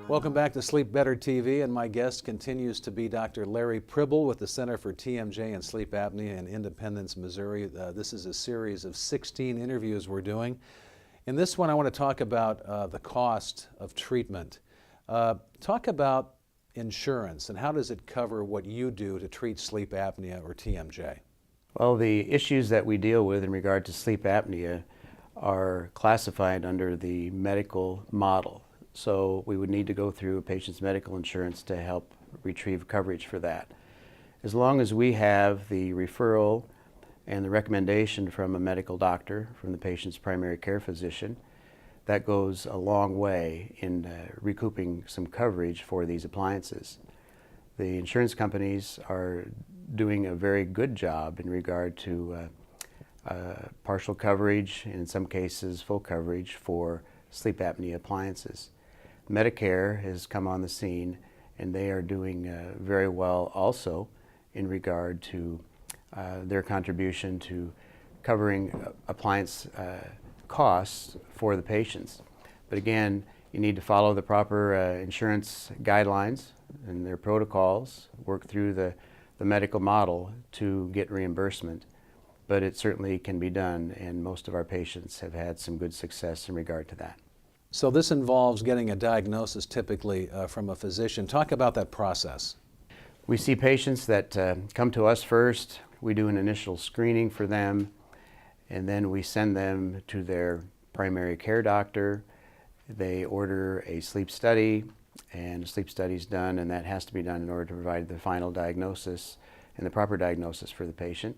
Welcome back to Sleep Better TV, and my guest continues to be Dr. Larry Pribyl with the Center for TMJ and Sleep Apnea in Independence, Missouri. This is a series of 16 interviews we're doing. In this one, I want to talk about the cost of treatment. Talk about insurance and how does it cover what you do to treat sleep apnea or TMJ? Well, the issues that we deal with in regard to sleep apnea are classified under the medical model. So we would need to go through a patient's medical insurance to help retrieve coverage for that. As long as we have the referral and the recommendation from a medical doctor, from the patient's primary care physician, that goes a long way in recouping some coverage for these appliances. The insurance companies are doing a very good job in regard to partial coverage, and in some cases full coverage for sleep apnea appliances. Medicare has come on the scene, and they are doing very well also in regard to their contribution to covering appliance costs for the patients. But again, you need to follow the proper insurance guidelines and their protocols, work through the medical model to get reimbursement. But it certainly can be done, and most of our patients have had some good success in regard to that. So this involves getting a diagnosis typically from a physician. Talk about that process. We see patients that come to us first. We do an initial screening for them, and then we send them to their primary care doctor. They order a sleep study, and a sleep study is done, and that has to be done in order to provide the final diagnosis and the proper diagnosis for the patient.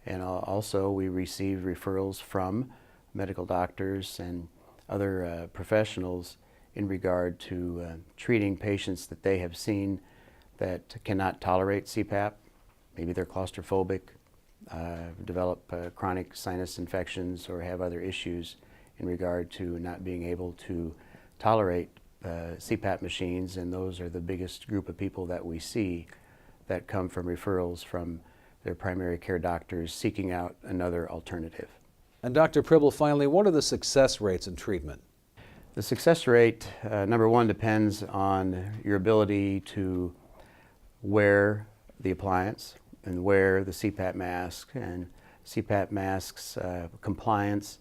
And also we receive referrals from medical doctors and other professionals in regard to treating patients that they have seen that cannot tolerate CPAP. Maybe they're claustrophobic, develop chronic sinus infections, or have other issues in regard to not being able to tolerate CPAP machines, and those are the biggest group of people that we see that come from referrals from their primary care doctors seeking out another alternative. And Dr. Pribyl, finally, what are the success rates in treatment? The success rate, number one, depends on your ability to wear the appliance and wear the CPAP mask. And CPAP masks compliance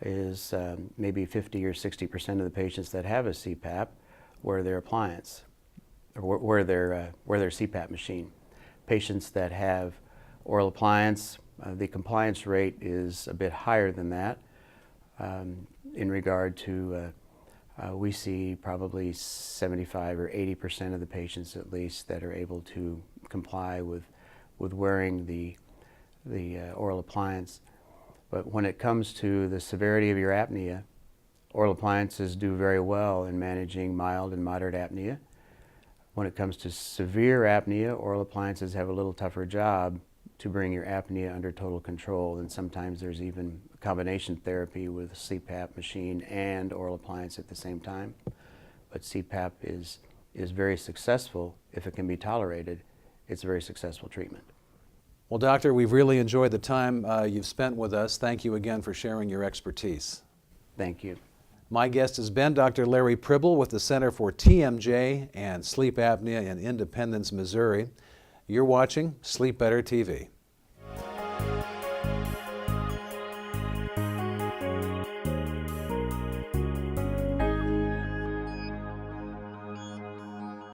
is maybe 50 or 60% of the patients that have a CPAP wear their appliance, or wear their CPAP machine. Patients that have oral appliance, the compliance rate is a bit higher than that. In regard to, we see probably 75 or 80% of the patients at least that are able to comply with wearing the oral appliance. But when it comes to the severity of your apnea, oral appliances do very well in managing mild and moderate apnea. When it comes to severe apnea, oral appliances have a little tougher job to bring your apnea under total control, and sometimes there's even combination therapy with a CPAP machine and oral appliance at the same time. But CPAP is very successful if it can be tolerated. It's a very successful treatment. Well, Doctor, we've really enjoyed the time you've spent with us. Thank you again for sharing your expertise. Thank you. My guest has been Dr. Larry Pribyl with the Center for TMJ and Sleep Apnea in Independence, Missouri. You're watching Sleep Better TV.